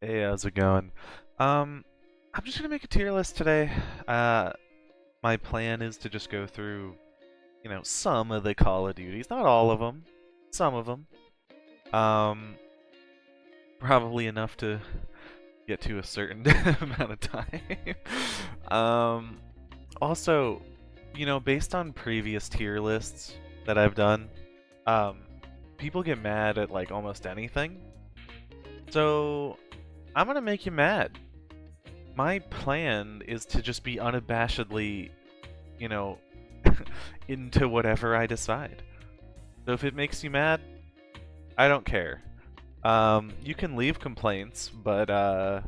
Hey, how's it going? I'm just gonna make a tier list today. Uh, my plan is to just go through, some of the Call of Duties, not all of them, some of them. Um, Probably enough to get to a certain amount of time. Um, Also, based on previous tier lists that I've done, um, people get mad at like almost anything. So I'm gonna make you mad. My plan is to just be unabashedly, you know, into whatever I decide. So if it makes you mad, I don't care. You can leave complaints, but I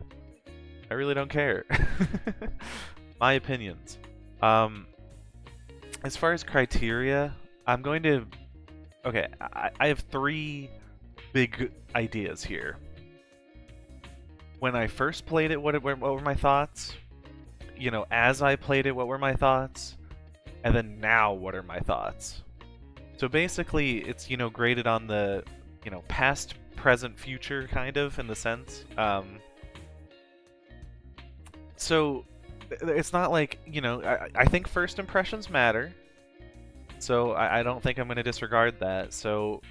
really don't care. My opinions. Um, as far as criteria, I'm going to. Okay, I have three big ideas here. When I first played it, what were my thoughts? As I played it, what were my thoughts? And then now, what are my thoughts? So basically, it's, graded on the, past, present, future, kind of, in the sense. So it's not like, I think first impressions matter. So I don't think I'm going to disregard that. So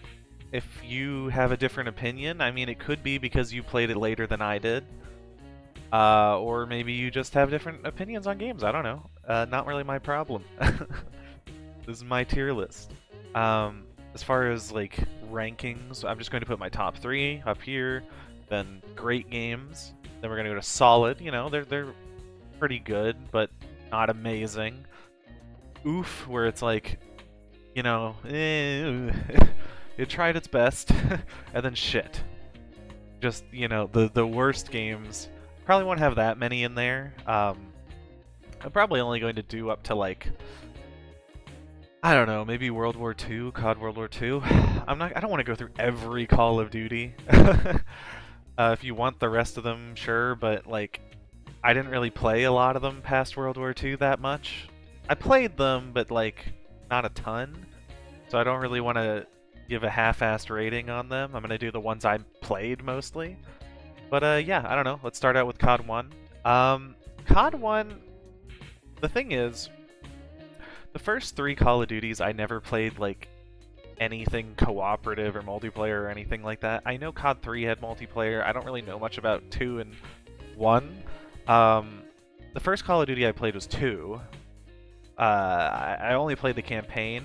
if you have a different opinion, I mean, it could be because you played it later than I did. Or maybe you just have different opinions on games. I don't know. Not really my problem. This is my tier list. As far as like rankings, I'm just going to put my top three up here. Then great games. Then we're gonna go to solid. They're pretty good, but not amazing. Oof, where it's like, it tried its best, and then shit. Just the worst games. Probably won't have that many in there. I'm probably only going to do up to like, I don't know, maybe World War II, COD World War II. I don't want to go through every Call of Duty. If you want the rest of them, sure, but like I didn't really play a lot of them past World War II that much. I played them, but like not a ton. So I don't really want to give a half-assed rating on them. I'm gonna do the ones I played mostly. But yeah, I don't know. Let's start out with COD 1. COD 1, the thing is, the first three Call of Duties I never played like anything cooperative or multiplayer or anything like that. I know COD 3 had multiplayer. I don't really know much about 2 and 1. The first Call of Duty I played was 2. I only played the campaign.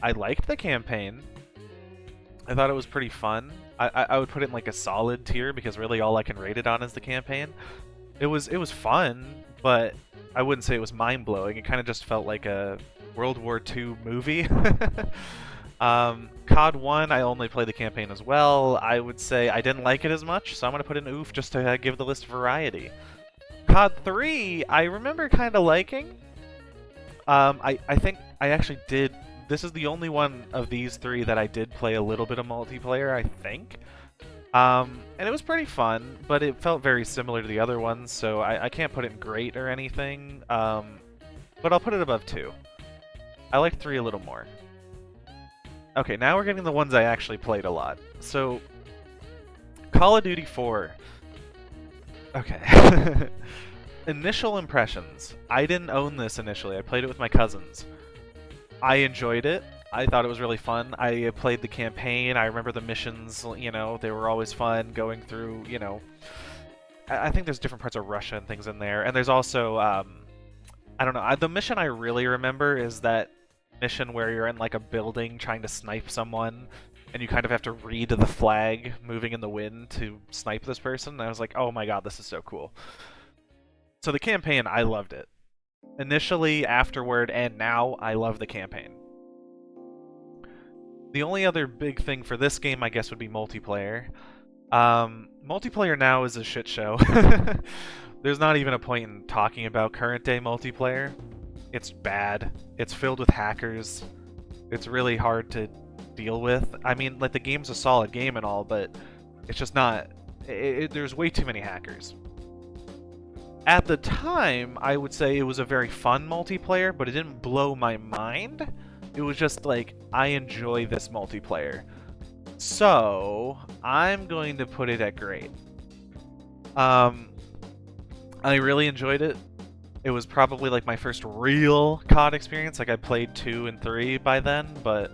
I liked the campaign. I thought it was pretty fun. I would put it in like a solid tier because really all I can rate it on is the campaign. It was fun, but I wouldn't say it was mind blowing. It kind of just felt like a World War II movie. COD 1, I only played the campaign as well. I would say I didn't like it as much, so I'm gonna put in oof just to give the list variety. COD 3, I remember kind of liking. I think I actually did. This is the only one of these three that I did play a little bit of multiplayer, I think. And it was pretty fun, but it felt very similar to the other ones, so I can't put it in great or anything. But I'll put it above 2. I like 3 a little more. Okay, now we're getting the ones I actually played a lot. So, Call of Duty 4. Okay. Initial impressions. I didn't own this initially. I played it with my cousins. I enjoyed it. I thought it was really fun. I played the campaign. I remember the missions, they were always fun going through, I think there's different parts of Russia and things in there. And there's also, I don't know, the mission I really remember is that mission where you're in like a building trying to snipe someone and you kind of have to read the flag moving in the wind to snipe this person. And I was like, oh my god, this is so cool. So the campaign, I loved it. Initially, afterward, and now, I love the campaign. The only other big thing for this game, I guess, would be multiplayer. Multiplayer now is a shit show. There's not even a point in talking about current day multiplayer. It's bad. It's filled with hackers. It's really hard to deal with. I mean, like, the game's a solid game and all, but it's just not... there's way too many hackers. At the time, I would say it was a very fun multiplayer, but it didn't blow my mind. It was just like, I enjoy this multiplayer. So, I'm going to put it at great. Um, I really enjoyed it. It was probably like my first real COD experience. Like I played 2 and 3 by then, but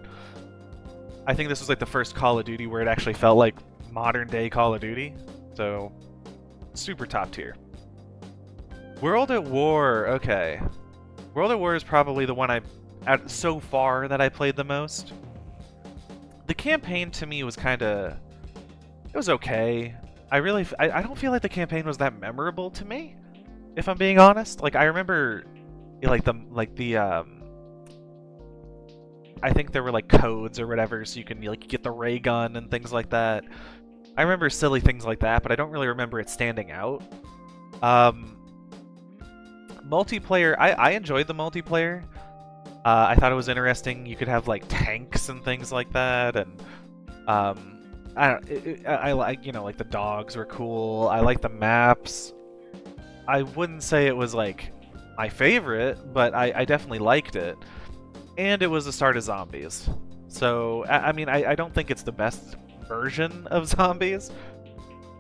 I think this was like the first Call of Duty where it actually felt like modern day Call of Duty. So super top tier. World at War, okay. World at War is probably the one so far that I played the most. The campaign to me was kind of, it was okay. I don't feel like the campaign was that memorable to me, if I'm being honest. Like I remember, I think there were like codes or whatever, so you can like get the ray gun and things like that. I remember silly things like that, but I don't really remember it standing out. Multiplayer, I enjoyed the multiplayer. I thought it was interesting. You could have like tanks and things like that, and I like, you know, like the dogs were cool. I like the maps. I wouldn't say it was like my favorite, but I definitely liked it. And it was the start of zombies. So I mean, I don't think it's the best version of zombies,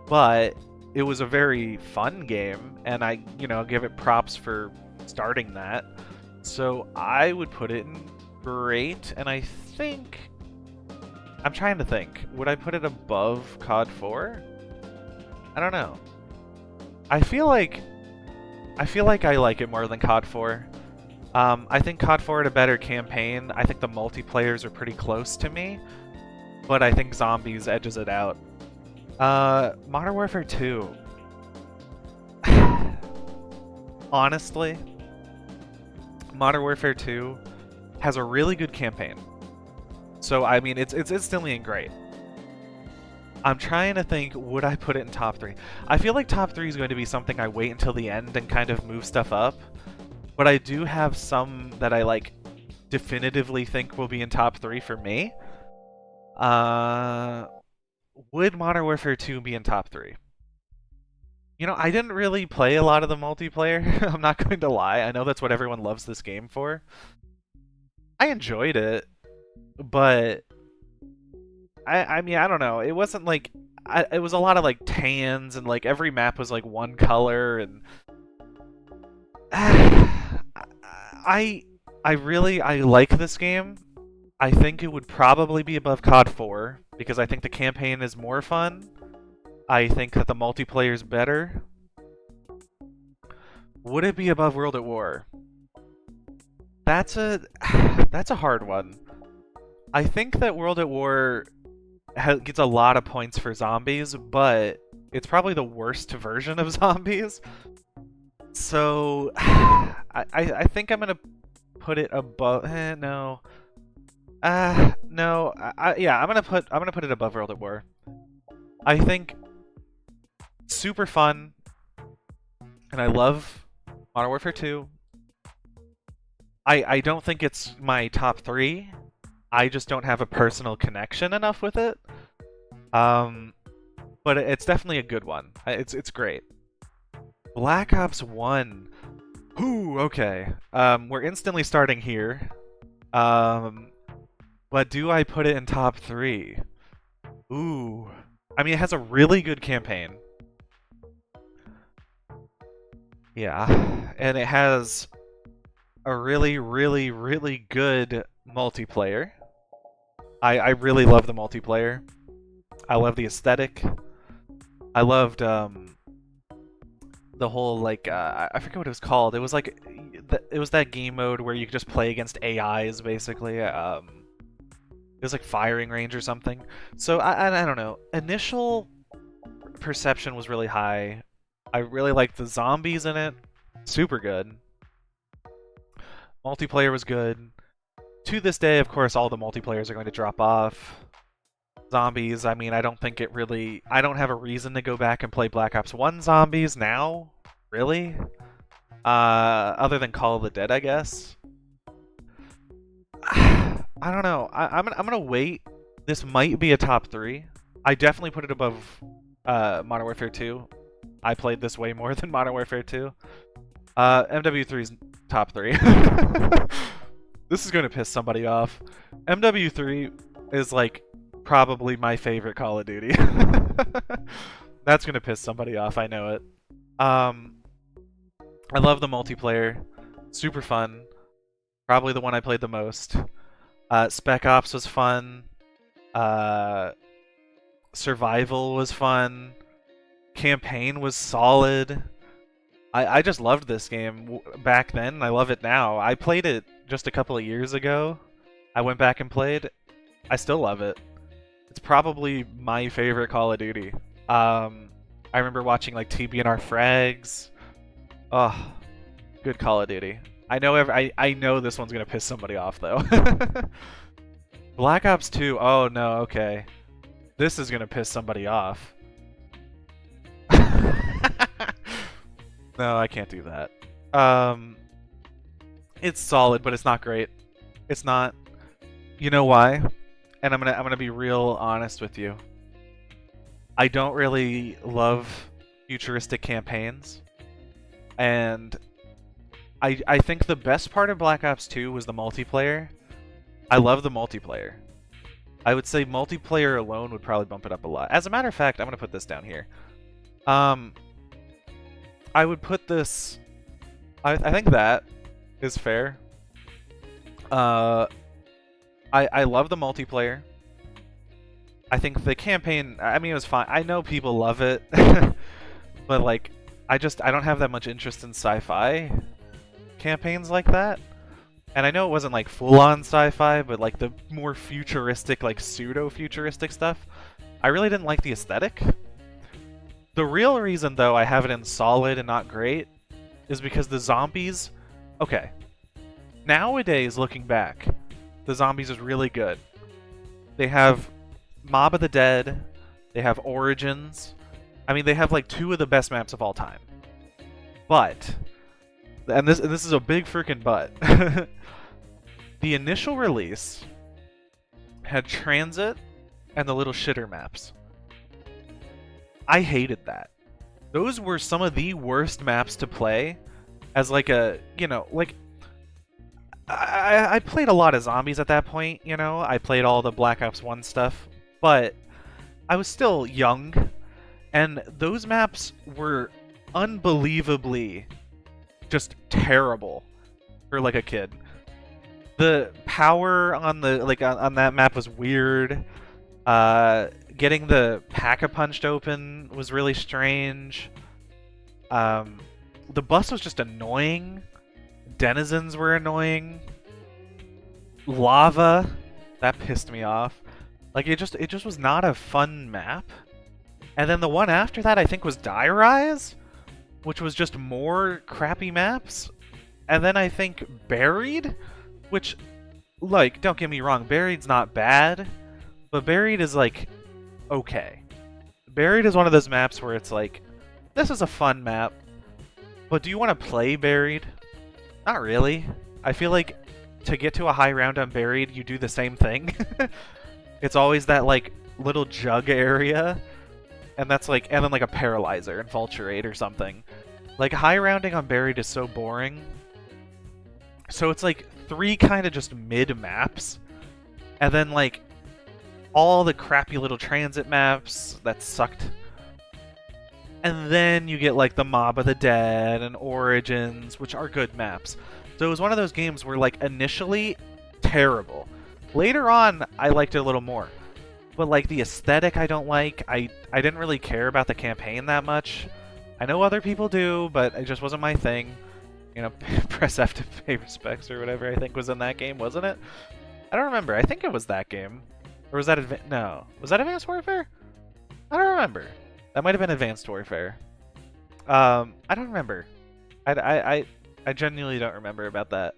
but it was a very fun game, and I, you know, give it props for starting that. So I would put it in great, and I think I'm trying to think. Would I put it above COD 4? I don't know. I feel like I like it more than COD 4. I think COD 4 had a better campaign. I think the multiplayers are pretty close to me, but I think Zombies edges it out. Modern Warfare 2. Honestly, Modern Warfare 2 has a really good campaign. So I mean, it's instantly great. I'm trying to think, would I put it in top 3? I feel like top 3 is going to be something I wait until the end and kind of move stuff up. But I do have some that I like definitively think will be in top 3 for me. Would Modern Warfare 2 be in top 3? You know, I didn't really play a lot of the multiplayer. I'm not going to lie. I know that's what everyone loves this game for. I enjoyed it, but I mean, I don't know. It wasn't like it was a lot of like tans, and like every map was like one color, and I like this game. I think it would probably be above COD 4 because I think the campaign is more fun. I think that the multiplayer is better. Would it be above World at War? That's a hard one. I think that World at War gets a lot of points for zombies, but it's probably the worst version of zombies. So I think I'm gonna put it above. No. No. Yeah, I'm gonna put it above World at War. I think super fun, and I love Modern Warfare 2. I don't think it's my top 3. I just don't have a personal connection enough with it. But it's definitely a good one. It's great. Black Ops 1. Ooh, okay. We're instantly starting here. But do I put it in top 3? Ooh. I mean, it has a really good campaign. Yeah. And it has a really, really, really good multiplayer. I really love the multiplayer. I love the aesthetic. I loved the whole like I forget what it was called. It was like it was that game mode where you could just play against AIs basically. It was like firing range or something. So I don't know. Initial perception was really high. I really liked the zombies in it. Super good. Multiplayer was good. To this day, of course, all the multiplayers are going to drop off. Zombies, I mean, I don't have a reason to go back and play Black Ops 1 Zombies now, really. Other than Call of the Dead, I guess. I don't know. I'm gonna wait. This might be a top 3. I definitely put it above Modern Warfare 2. I played this way more than Modern Warfare 2. MW3's top 3. This is going to piss somebody off. MW3 is like probably my favorite Call of Duty. That's gonna piss somebody off, I know it. Um, I love the multiplayer. Super fun. Probably the one I played the most. Spec Ops was fun. Uh, Survival was fun. Campaign was solid. I just loved this game back then, and I love it now. I played it just a couple of years ago. I went back and played. I still love it. It's probably my favorite Call of Duty. I remember watching like TBNR frags. Oh, good Call of Duty. I know this one's gonna piss somebody off though. Black Ops 2. Oh no, okay. This is gonna piss somebody off. No, I can't do that. It's solid, but it's not great. It's not. You know why? And I'm gonna be real honest with you. I don't really love futuristic campaigns, and I think the best part of Black Ops 2 was the multiplayer. I love the multiplayer. I would say multiplayer alone would probably bump it up a lot. As a matter of fact, I'm gonna put this down here. I would put this. I think that is fair. I love the multiplayer. I think the campaign, I mean, it was fine. I know people love it, but like, I don't have that much interest in sci-fi campaigns like that. And I know it wasn't like full-on sci-fi, but like the more futuristic, like pseudo-futuristic stuff, I really didn't like the aesthetic. The real reason, though, I have it in solid and not great is because the zombies... Okay. Nowadays, looking back, the zombies is really good. They have Mob of the Dead. They have Origins. I mean, they have like 2 of the best maps of all time. But... And this is a big freaking but. The initial release had Transit and the little shitter maps. I hated that. Those were some of the worst maps to play as like a, you know, like I played a lot of zombies at that point, you know. I played all the Black Ops 1 stuff, but I was still young, and those maps were unbelievably just terrible for like a kid. The power on the on that map was weird. Getting the Pack-a-Punched open was really strange. The bus was just annoying. Denizens were annoying. Lava, that pissed me off. Like it just was not a fun map. And then the one after that I think was Die Rise, which was just more crappy maps. And then I think Buried, which, like, don't get me wrong, Buried's not bad, but Buried is like okay. Buried is one of those maps where it's like, this is a fun map, but do you want to play Buried? Not really. I feel like to get to a high round on Buried, you do the same thing. It's always that like little jug area, and that's like, and then like a Paralyzer and Vulturate or something. Like high rounding on Buried is so boring. So it's like 3 kind of just mid maps, and then like all the crappy little transit maps that sucked. And then you get like the Mob of the Dead and Origins, which are good maps. So it was one of those games where like initially terrible. Later on I liked it a little more. But like the aesthetic I don't like. I didn't really care about the campaign that much. I know other people do, but it just wasn't my thing. You know, press F to pay respects or whatever I think was in that game, wasn't it? I don't remember. I think it was that game. Or was that no. Was that Advanced Warfare? I don't remember. That might have been Advanced Warfare. I don't remember. I genuinely don't remember about that.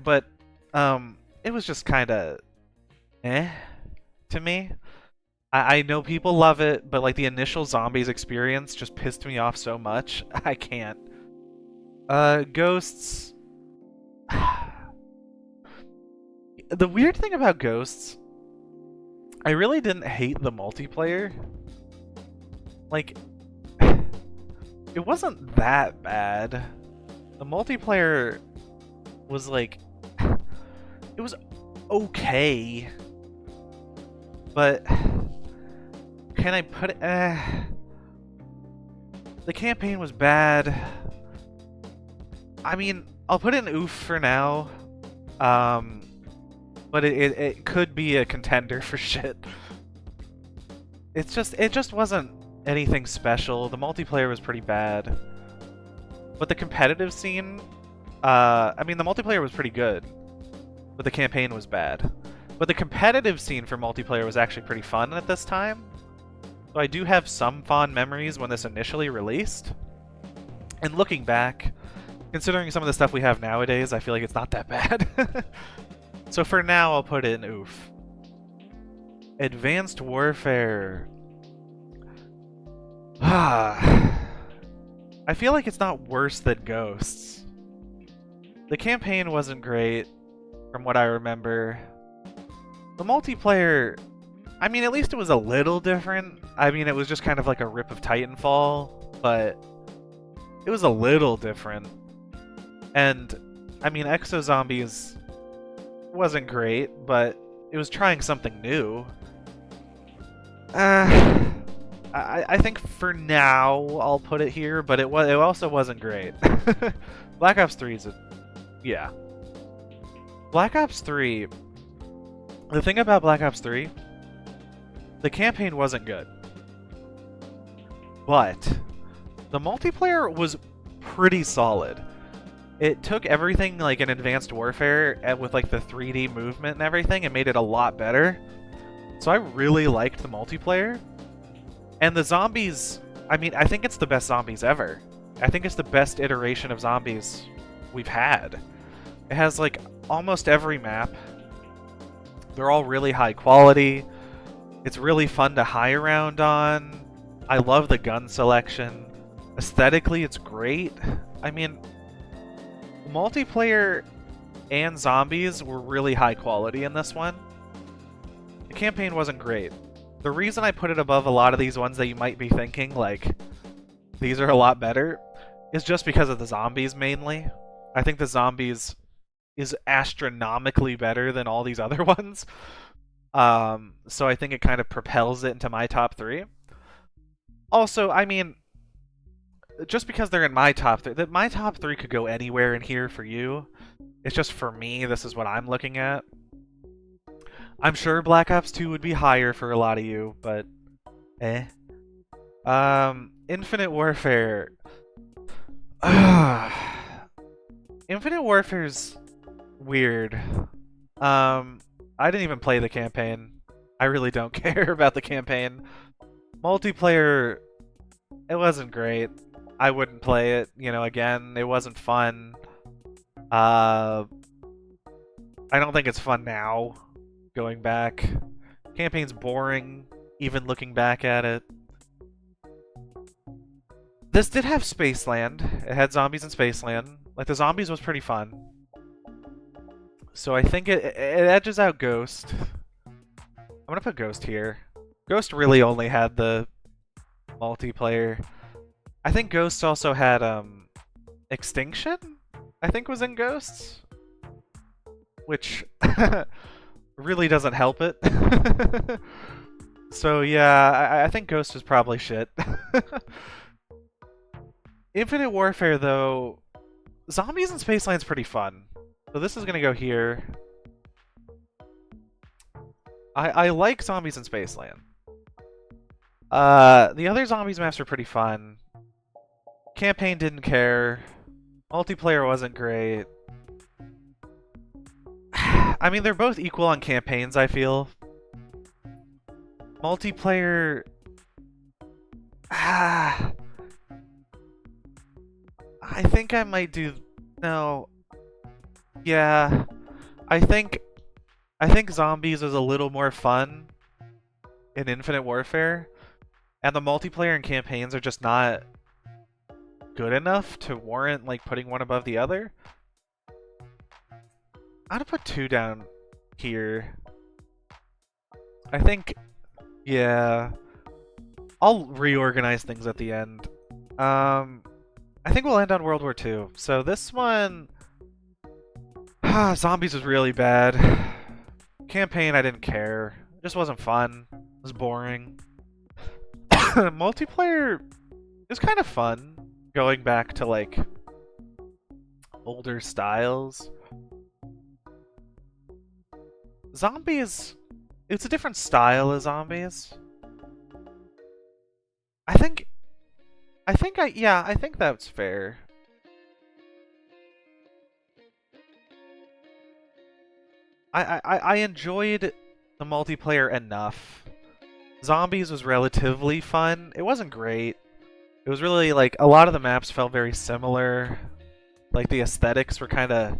But it was just kind of to me. I know people love it, but like the initial Zombies experience just pissed me off so much. I can't. Ghosts. The weird thing about Ghosts, I really didn't hate the multiplayer. Like, it wasn't that bad. The multiplayer was like, it was okay. But can I put it? The campaign was bad. I mean, I'll put in oof for now. But it could be a contender for shit. It just wasn't anything special. The multiplayer was pretty bad. But the competitive scene, I mean, the multiplayer was pretty good, but the campaign was bad. But the competitive scene for multiplayer was actually pretty fun at this time. So I do have some fond memories when this initially released. And looking back, considering some of the stuff we have nowadays, I feel like it's not that bad. So for now, I'll put in oof. Advanced Warfare. I feel like it's not worse than Ghosts. The campaign wasn't great, from what I remember. The multiplayer, I mean, at least it was a little different. I mean, it was just kind of like a rip of Titanfall, but it was a little different. And, I mean, Exo Zombies wasn't great, but it was trying something new. I think for now I'll put it here, but it also wasn't great. Black Ops 3 is yeah. Black Ops 3. The thing about Black Ops 3, the campaign wasn't good, but the multiplayer was pretty solid. It took everything like in Advanced Warfare and with like the 3D movement and everything and made it a lot better. So I really liked the multiplayer. And the zombies, I mean, I think it's the best zombies ever. I think it's the best iteration of zombies we've had. It has like almost every map. They're all really high quality. It's really fun to high around on. I love the gun selection. Aesthetically, it's great. I mean, multiplayer and zombies were really high quality in this one. The campaign wasn't great. The reason I put it above a lot of these ones that you might be thinking, like, these are a lot better, is just because of the zombies mainly. I think the zombies is astronomically better than all these other ones. So I think it kind of propels it into my top 3. Also, I mean, just because they're in my top 3, my top 3 could go anywhere in here for you. It's just for me, this is what I'm looking at. I'm sure Black Ops 2 would be higher for a lot of you, but eh. Infinite Warfare. Infinite Warfare's weird. I didn't even play the campaign. I really don't care about the campaign. Multiplayer, it wasn't great. I wouldn't play it, you know, again, it wasn't fun. I don't think it's fun now, going back. Campaign's boring, even looking back at it. This did have Spaceland. It had zombies in Spaceland. Like, the zombies was pretty fun. So I think it edges out Ghost. I'm gonna put Ghost here. Ghost really only had the multiplayer. I think Ghost also had, Extinction? I think was in Ghosts? Which really doesn't help it. So yeah, I think Ghost is probably shit. Infinite Warfare, though, zombies in Spaceland's pretty fun. So this is gonna go here. I like zombies in Spaceland. The other zombies maps are pretty fun. Campaign didn't care. Multiplayer wasn't great. I mean, they're both equal on campaigns, I feel. Multiplayer... I think I might do... No. Yeah. I think Zombies is a little more fun in Infinite Warfare. And the multiplayer and campaigns are just not good enough to warrant, like, putting one above the other. I'm gonna put 2 down here. I think, yeah. I'll reorganize things at the end. I think we'll end on World War II. So this one... Zombies was really bad. Campaign, I didn't care. It just wasn't fun. It was boring. Multiplayer was kind of fun going back to like older styles. Zombies, it's a different style of zombies. I think, yeah, I think that's fair. I enjoyed the multiplayer enough. Zombies was relatively fun. It wasn't great. It was really like a lot of the maps felt very similar. Like the aesthetics were kind of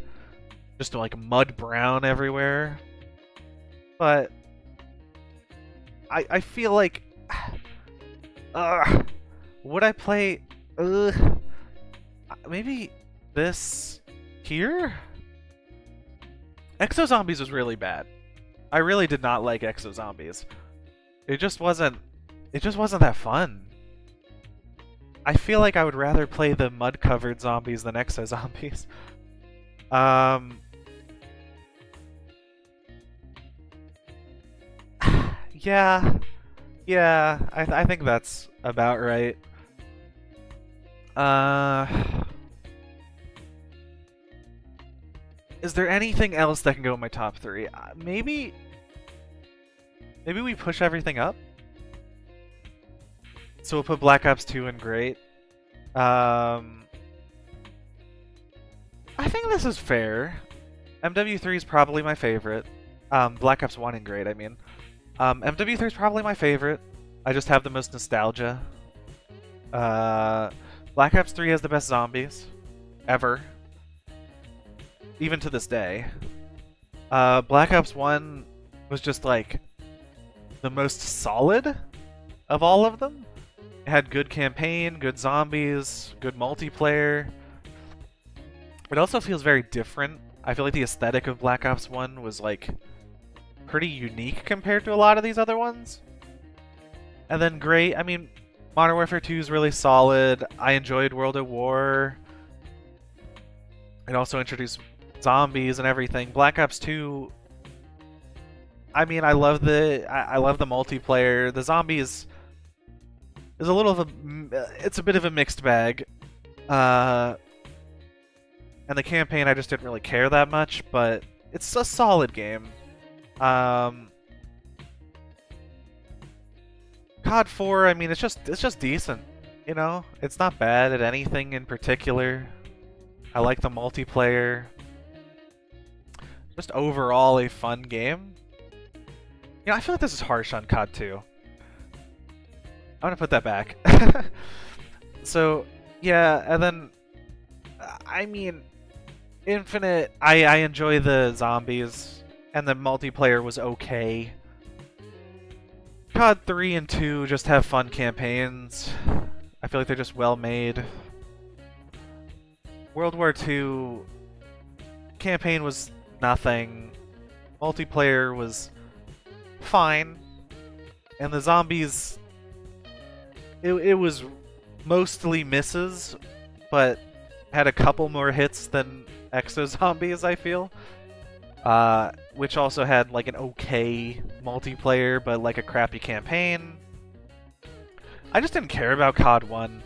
just like mud brown everywhere. But I feel like would I play maybe this here? Exo Zombies was really bad. I really did not like Exo Zombies. It just wasn't that fun. I feel like I would rather play the mud-covered zombies than Exo Zombies. Yeah. Yeah, I think that's about right. Is there anything else that can go in my top 3? Maybe we push everything up? So we'll put Black Ops 2 in great. I think this is fair. MW3 is probably my favorite. Black Ops 1 in great, I mean. MW3 is probably my favorite. I just have the most nostalgia. Black Ops 3 has the best zombies ever. Even to this day. Black Ops 1 was just like the most solid of all of them. It had good campaign, good zombies, good multiplayer. It also feels very different. I feel like the aesthetic of Black Ops 1 was like pretty unique compared to a lot of these other ones. And then great, I mean, Modern Warfare 2 is really solid. I enjoyed World at War. It also introduced zombies and everything. Black Ops 2, I mean, I love the multiplayer. The zombies is a little of it's a bit of a mixed bag. And the campaign I just didn't really care that much, but it's a solid game. COD 4, I mean, it's just decent, you know? It's not bad at anything in particular. I like the multiplayer. Just overall a fun game. You know, I feel like this is harsh on COD 2. I'm gonna put that back. So, yeah, and then, I mean, Infinite, I enjoy the zombies, and the multiplayer was okay. COD 3 and 2 just have fun campaigns. I feel like they're just well made. World War 2 campaign was nothing. Multiplayer was fine. And the zombies, it was mostly misses, but had a couple more hits than Exo Zombies, I feel. Which also had like an okay multiplayer, but like a crappy campaign. I just didn't care about COD 1.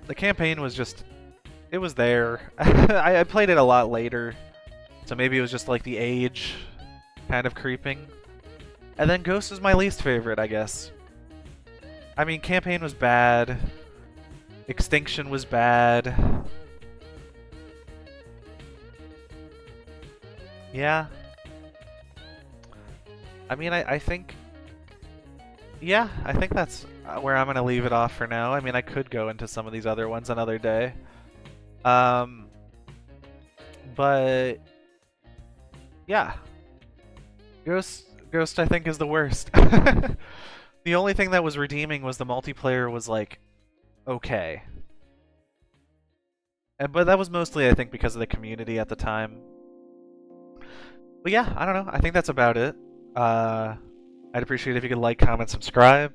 The campaign was just, it was there. I played it a lot later, so maybe it was just like the age kind of creeping. And then Ghost is my least favorite, I guess. I mean, campaign was bad. Extinction was bad. Yeah. I mean, I think... Yeah, I think that's where I'm going to leave it off for now. I mean, I could go into some of these other ones another day. But... Yeah. Ghost, I think, is the worst. The only thing that was redeeming was the multiplayer was, like, okay. But that was mostly, I think, because of the community at the time. But yeah, I don't know. I think that's about it. I'd appreciate it if you could like, comment, subscribe.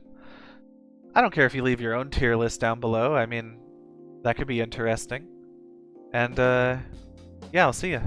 I don't care if you leave your own tier list down below. I mean, that could be interesting. And, yeah, I'll see ya.